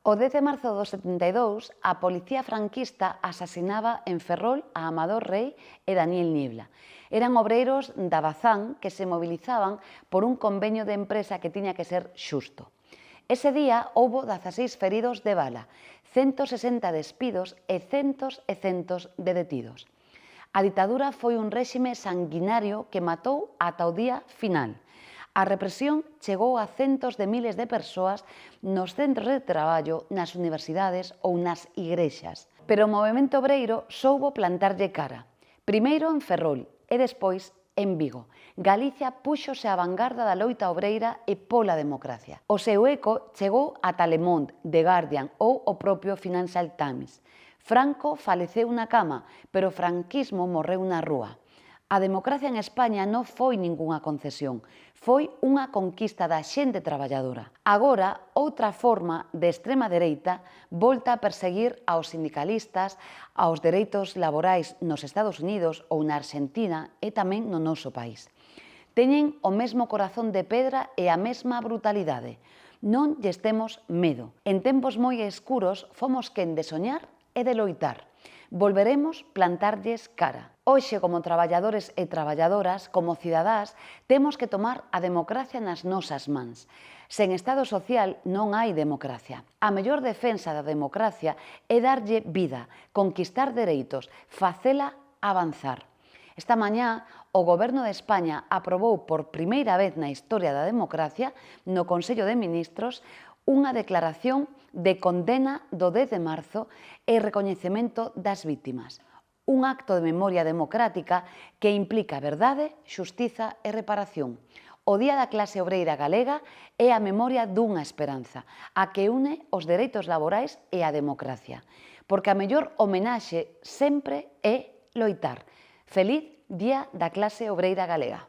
O 10 de marzo do 72, a policía franquista asasinaba en Ferrol a Amador Rei e Daniel Niebla. Eran obreiros da Bazán que se movilizaban por un convenio de empresa que tiña que ser xusto. Ese día houbo 16 feridos de bala, 160 despidos e centos de detidos. A ditadura foi un réxime sanguinario que matou ata o día final. A represión chegou a centos de miles de persoas nos centros de traballo, nas universidades ou nas igrexas. Pero o movemento obreiro soubo plantarlle cara. Primeiro en Ferrol e despois en Vigo. Galicia púxose á vanguarda da loita obreira e pola democracia. O seu eco chegou ata Le Monde, The Guardian ou o propio Financial Times. Franco faleceu na cama, pero o franquismo morreu na rúa. A democracia en España non foi ningunha concesión, foi unha conquista da xente traballadora. Agora, outra forma de extrema dereita volta a perseguir aos sindicalistas, aos dereitos laborais nos Estados Unidos ou na Argentina e tamén no noso país. Teñen o mesmo corazón de pedra e a mesma brutalidade. Non lles temos medo. En tempos moi escuros fomos quen de soñar e de loitar. Volveremos plantarlles cara. Hoxe, como traballadores e traballadoras, como cidadás, temos que tomar a democracia nas nosas mans. Sen Estado social non hai democracia. A mellor defensa da democracia é darlle vida, conquistar dereitos, facela avanzar. Esta mañá, o Goberno de España aprobou por primeira vez na historia da democracia, no Consello de Ministros, unha declaración de condena do 10 de marzo e recoñecemento das vítimas. Un acto de memoria democrática que implica verdade, xustiza e reparación. O Día da Clase Obreira Galega é a memoria dunha esperanza, a que une os dereitos laborais e a democracia. Porque a mellor homenaxe sempre é loitar. Feliz Día da Clase Obreira Galega.